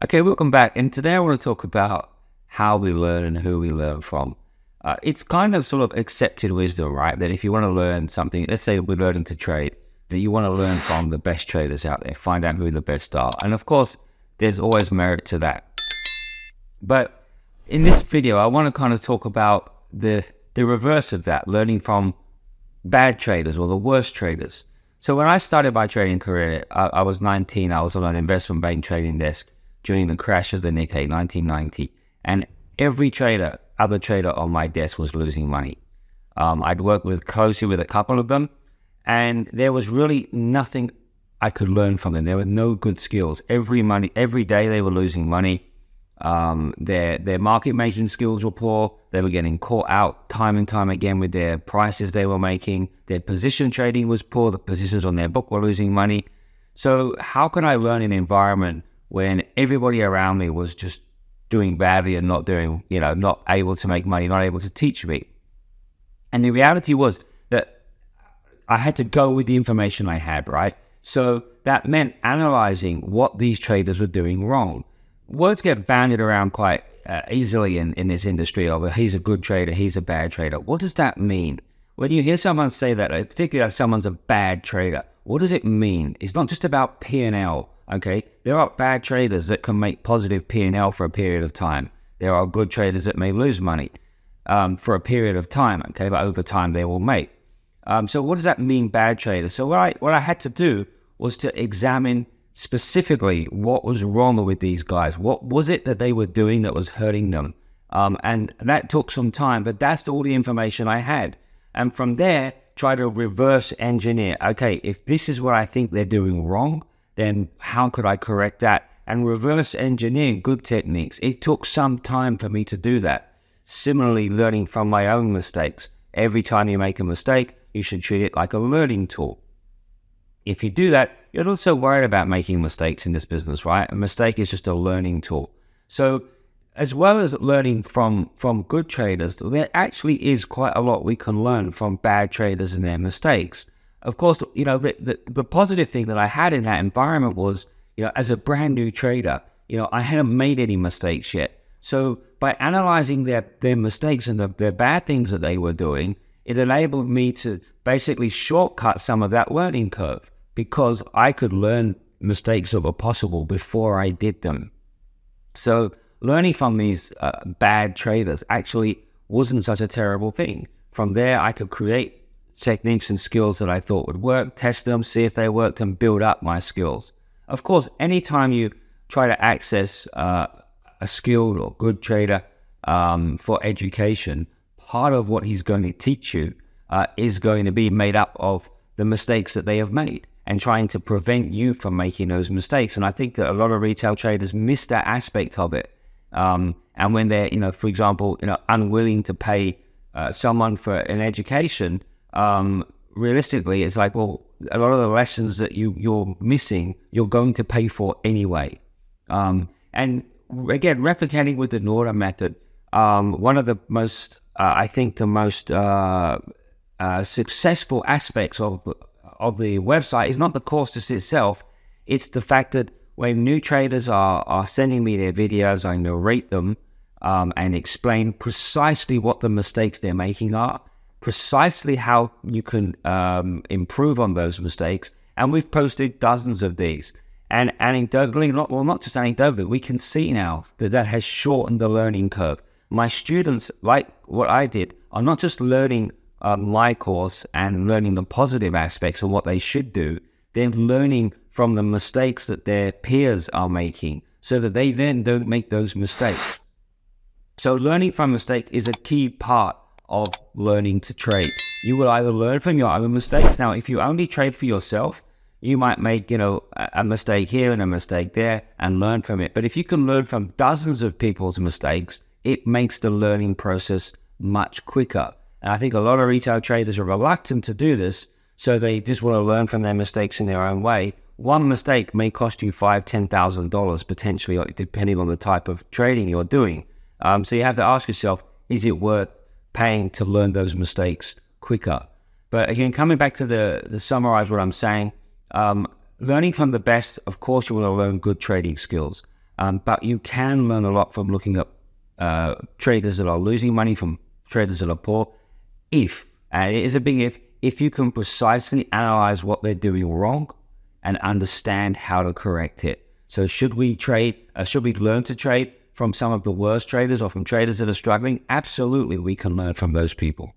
Okay, welcome back. And today I want to talk about how we learn and who we learn from. It's kind of sort of accepted wisdom, right? That if you want to learn something, let's say we're learning to trade, that you want to learn from the best traders out there, find out who the best are. And of course, there's always merit to that. But in this video, I want to kind of talk about the reverse of that, learning from bad traders or the worst traders. So when I started my trading career, I was 19. I was on an investment bank trading desk during the crash of the Nikkei 1990. And every other trader on my desk was losing money. I'd worked closely with a couple of them, and there was really nothing I could learn from them. There were no good skills. Every day they were losing money. Their market making skills were poor. They were getting caught out time and time again with their prices they were making. Their position trading was poor. The positions on their book were losing money. So how can I learn in an environment when everybody around me was just doing badly and not able to make money, not able to teach me? And the reality was that I had to go with the information I had, right? So that meant analyzing what these traders were doing wrong. Words get bandied around quite easily in this industry of he's a good trader, he's a bad trader. What does that mean? When you hear someone say that, particularly if someone's a bad trader, what does it mean? It's not just about P&L, okay? There are bad traders that can make positive P&L for a period of time. There are good traders that may lose money for a period of time, okay? But over time they will make. So what does that mean, bad traders? So what I had to do was to examine specifically what was wrong with these guys. What was it that they were doing that was hurting them? And that took some time, but that's all the information I had. And from there, try to reverse engineer. Okay, if this is what I think they're doing wrong, then how could I correct that? And reverse engineer good techniques. It took some time for me to do that. Similarly, learning from my own mistakes. Every time you make a mistake, you should treat it like a learning tool. If you do that, you're not so worried about making mistakes in this business, right? A mistake is just a learning tool. So as well as learning from good traders, there actually is quite a lot we can learn from bad traders and their mistakes. Of course, the positive thing that I had in that environment was, as a brand new trader, I hadn't made any mistakes yet. So by analyzing their mistakes and their bad things that they were doing, it enabled me to basically shortcut some of that learning curve, because I could learn mistakes that were possible before I did them. So learning from these bad traders actually wasn't such a terrible thing. From there, I could create techniques and skills that I thought would work, test them, see if they worked, and build up my skills. Of course, anytime you try to access a skilled or good trader for education, part of what he's going to teach you is going to be made up of the mistakes that they have made and trying to prevent you from making those mistakes. And I think that a lot of retail traders miss that aspect of it. And when they're, for example, unwilling to pay someone for an education, realistically, it's like, well, a lot of the lessons that you're missing, you're going to pay for anyway. And again, replicating with the Norden method, one of the most, I think the most successful aspects of the website is not the course itself. It's the fact that when new traders are sending me their videos, I narrate them and explain precisely what the mistakes they're making are, precisely how you can improve on those mistakes. And we've posted dozens of these. And anecdotally, not just anecdotally, we can see now that has shortened the learning curve. My students, like what I did, are not just learning my course and learning the positive aspects of what they should do. They're learning from the mistakes that their peers are making so that they then don't make those mistakes. So learning from mistakes is a key part of learning to trade. You will either learn from your own mistakes. Now, if you only trade for yourself, you might make, a mistake here and a mistake there and learn from it. But if you can learn from dozens of people's mistakes, it makes the learning process much quicker. And I think a lot of retail traders are reluctant to do this, so they just want to learn from their mistakes in their own way. One mistake may cost you $5,000, $10,000 potentially, depending on the type of trading you're doing. So you have to ask yourself, is it worth paying to learn those mistakes quicker? But again, coming back to the summarize what I'm saying, learning from the best, of course, you want to learn good trading skills. But you can learn a lot from looking at traders that are losing money from traders that are poor. And it is a big if you can precisely analyze what they're doing wrong and understand how to correct it. So should we learn to trade from some of the worst traders or from traders that are struggling? Absolutely, we can learn from those people.